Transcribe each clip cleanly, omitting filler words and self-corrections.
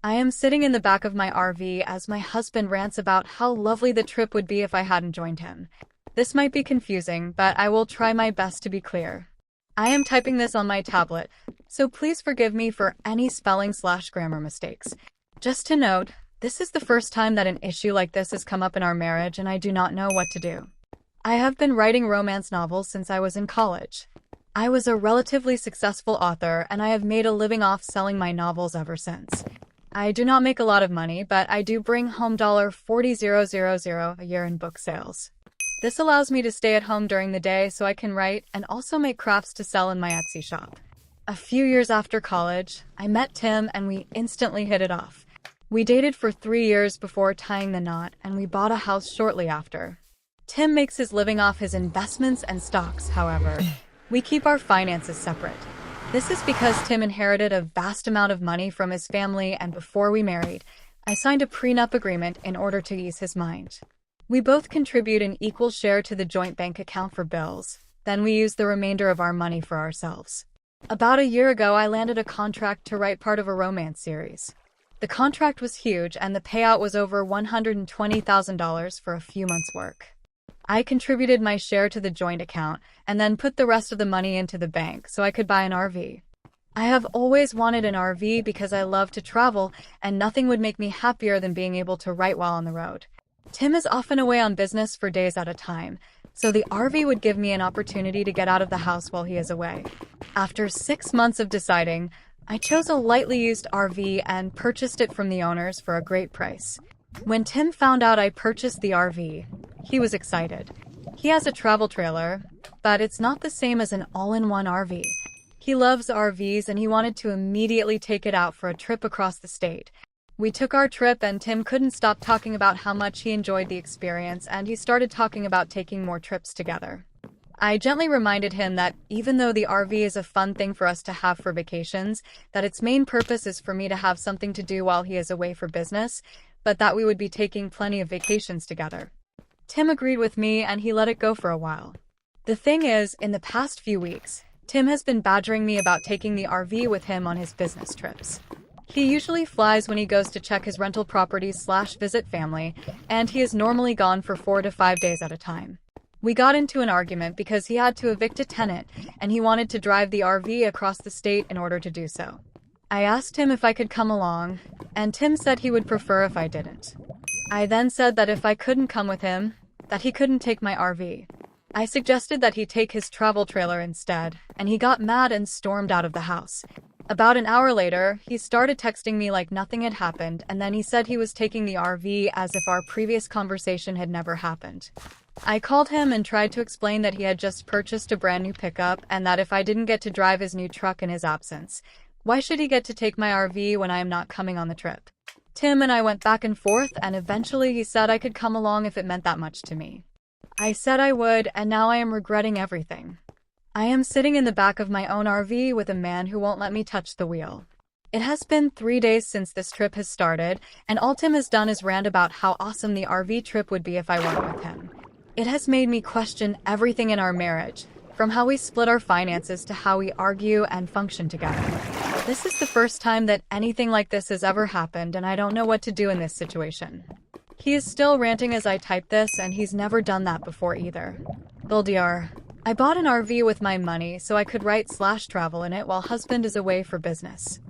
I am sitting in the back of my RV as my husband rants about how lovely the trip would be if I hadn't joined him. This might be confusing, but I will try my best to be clear. I am typing this on my tablet, so please forgive me for any spelling/grammar mistakes. Just to note, this is the first time that an issue like this has come up in our marriage, and I do not know what to do. I have been writing romance novels since I was in college. I was a relatively successful author, and I have made a living off selling my novels ever since. I do not make a lot of money, but I do bring home $40,000 a year in book sales. This allows me to stay at home during the day so I can write and also make crafts to sell in my Etsy shop. A few years after college, I met Tim and we instantly hit it off. We dated for 3 years before tying the knot, and we bought a house shortly after. Tim makes his living off his investments and stocks, however. We keep our finances separate. This is because Tim inherited a vast amount of money from his family, and before we married, I signed a prenup agreement in order to ease his mind. We both contribute an equal share to the joint bank account for bills, then we use the remainder of our money for ourselves. About a year ago, I landed a contract to write part of a romance series. The contract was huge, and the payout was over $120,000 for a few months' work. I contributed my share to the joint account and then put the rest of the money into the bank so I could buy an RV. I have always wanted an RV because I love to travel, and nothing would make me happier than being able to write while on the road. Tim is often away on business for days at a time, so the RV would give me an opportunity to get out of the house while he is away. After 6 months of deciding, I chose a lightly used RV and purchased it from the owners for a great price. When Tim found out I purchased the RV, he was excited. He has a travel trailer, but it's not the same as an all-in-one RV. He loves RVs and he wanted to immediately take it out for a trip across the state. We took our trip and Tim couldn't stop talking about how much he enjoyed the experience, and he started talking about taking more trips together. I gently reminded him that even though the RV is a fun thing for us to have for vacations, that its main purpose is for me to have something to do while he is away for business, but that we would be taking plenty of vacations together. Tim agreed with me and he let it go for a while. The thing is, in the past few weeks, Tim has been badgering me about taking the RV with him on his business trips. He usually flies when he goes to check his rental properties/visit family, and he is normally gone for 4 to 5 days at a time. We got into an argument because he had to evict a tenant, and he wanted to drive the RV across the state in order to do so. I asked him if I could come along, and Tim said he would prefer if I didn't. I then said that if I couldn't come with him, that he couldn't take my RV. I suggested that he take his travel trailer instead, and he got mad and stormed out of the house. About an hour later, he started texting me like nothing had happened, and then he said he was taking the RV as if our previous conversation had never happened. I called him and tried to explain that he had just purchased a brand new pickup and that if I didn't get to drive his new truck in his absence, why should he get to take my RV when I am not coming on the trip? Tim and I went back and forth, and eventually he said I could come along if it meant that much to me. I said I would, and now I am regretting everything. I am sitting in the back of my own RV with a man who won't let me touch the wheel. It has been 3 days since this trip has started, and all Tim has done is rant about how awesome the RV trip would be if I went with him. It has made me question everything in our marriage, from how we split our finances to how we argue and function together. This is the first time that anything like this has ever happened, and I don't know what to do in this situation. He is still ranting as I type this, and he's never done that before either. Buldr. I bought an RV with my money so I could write/travel in it while husband is away for business.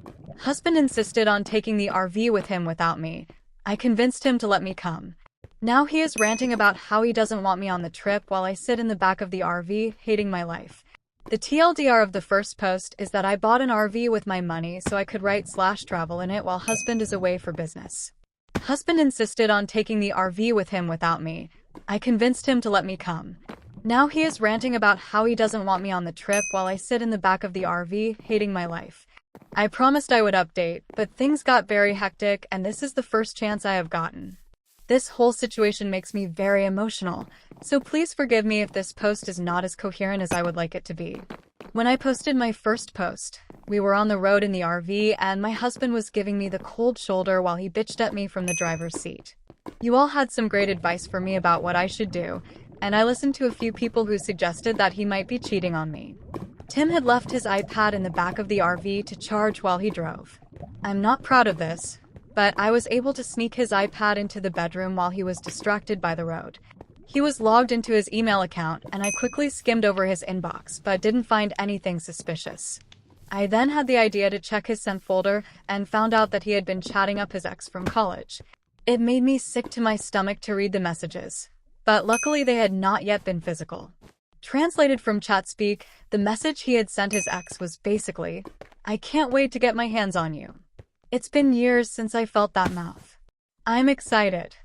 Husband insisted on taking the RV with him without me. I convinced him to let me come. Now he is ranting about how he doesn't want me on the trip while I sit in the back of the RV, hating my life. The TLDR of the first post is that I bought an RV with my money so I could write/travel in it while husband is away for business. Husband insisted on taking the RV with him without me. I convinced him to let me come. Now he is ranting about how he doesn't want me on the trip while I sit in the back of the RV, hating my life. I promised I would update, but things got very hectic, and this is the first chance I have gotten. This whole situation makes me very emotional, so please forgive me if this post is not as coherent as I would like it to be. When I posted my first post, we were on the road in the RV, and my husband was giving me the cold shoulder while he bitched at me from the driver's seat. You all had some great advice for me about what I should do, and I listened to a few people who suggested that he might be cheating on me. Tim had left his iPad in the back of the RV to charge while he drove. I'm not proud of this, but I was able to sneak his iPad into the bedroom while he was distracted by the road. He was logged into his email account, and I quickly skimmed over his inbox, but didn't find anything suspicious. I then had the idea to check his sent folder and found out that he had been chatting up his ex from college. It made me sick to my stomach to read the messages, but luckily they had not yet been physical. Translated from chat speak, the message he had sent his ex was basically, "I can't wait to get my hands on you. It's been years since I felt that mouth. I'm excited."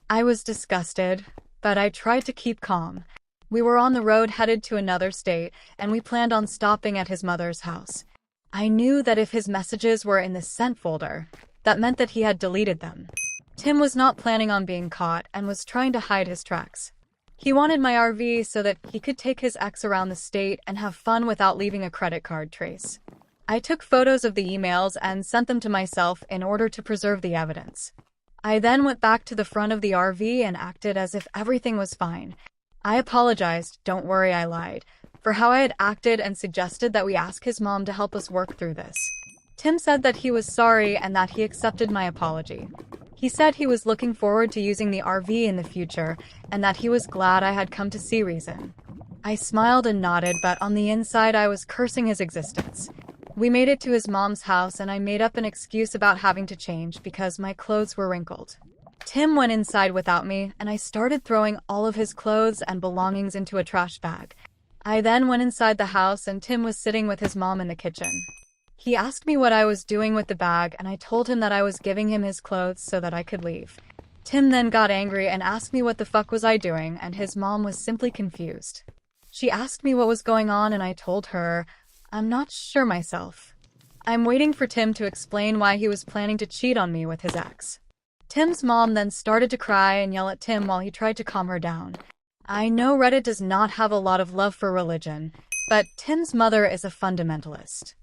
I was disgusted, but I tried to keep calm. We were on the road headed to another state, and we planned on stopping at his mother's house. I knew that if his messages were in the sent folder, that meant that he had deleted them. Tim was not planning on being caught and was trying to hide his tracks. He wanted my RV so that he could take his ex around the state and have fun without leaving a credit card trace. I took photos of the emails and sent them to myself in order to preserve the evidence. I then went back to the front of the RV and acted as if everything was fine. I apologized, don't worry, I lied, for how I had acted and suggested that we ask his mom to help us work through this. Tim said that he was sorry and that he accepted my apology. He said he was looking forward to using the RV in the future and that he was glad I had come to see reason. I smiled and nodded, but on the inside I was cursing his existence. We made it to his mom's house and I made up an excuse about having to change because my clothes were wrinkled. Tim went inside without me and I started throwing all of his clothes and belongings into a trash bag. I then went inside the house and Tim was sitting with his mom in the kitchen. He asked me what I was doing with the bag and I told him that I was giving him his clothes so that I could leave. Tim then got angry and asked me what the fuck was I doing, and his mom was simply confused. She asked me what was going on and I told her, "I'm not sure myself." I'm waiting for Tim to explain why he was planning to cheat on me with his ex. Tim's mom then started to cry and yell at Tim while he tried to calm her down. I know Reddit does not have a lot of love for religion, but Tim's mother is a fundamentalist.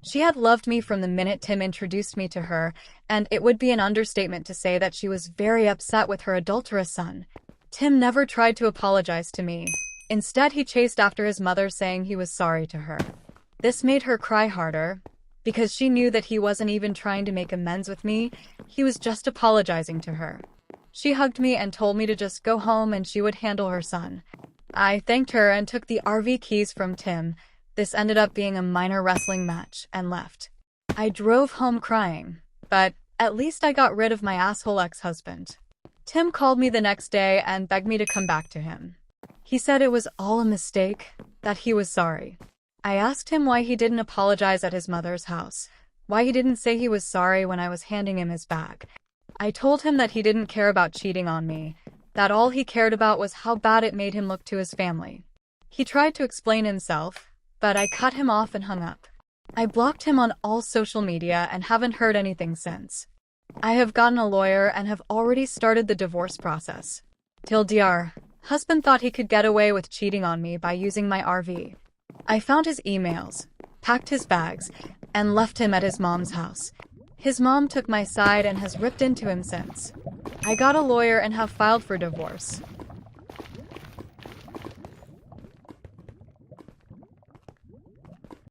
She had loved me from the minute Tim introduced me to her, and it would be an understatement to say that she was very upset with her adulterous son. Tim never tried to apologize to me. Instead, he chased after his mother saying he was sorry to her. This made her cry harder, because she knew that he wasn't even trying to make amends with me, he was just apologizing to her. She hugged me and told me to just go home and she would handle her son. I thanked her and took the RV keys from Tim. This ended up being a minor wrestling match, and left. I drove home crying, but at least I got rid of my asshole ex-husband. Tim called me the next day and begged me to come back to him. He said it was all a mistake, that he was sorry. I asked him why he didn't apologize at his mother's house, why he didn't say he was sorry when I was handing him his bag. I told him that he didn't care about cheating on me, that all he cared about was how bad it made him look to his family. He tried to explain himself, but I cut him off and hung up. I blocked him on all social media and haven't heard anything since. I have gotten a lawyer and have already started the divorce process. TLDR, husband thought he could get away with cheating on me by using my RV. I found his emails, packed his bags, and left him at his mom's house. His mom took my side and has ripped into him since. I got a lawyer and have filed for divorce.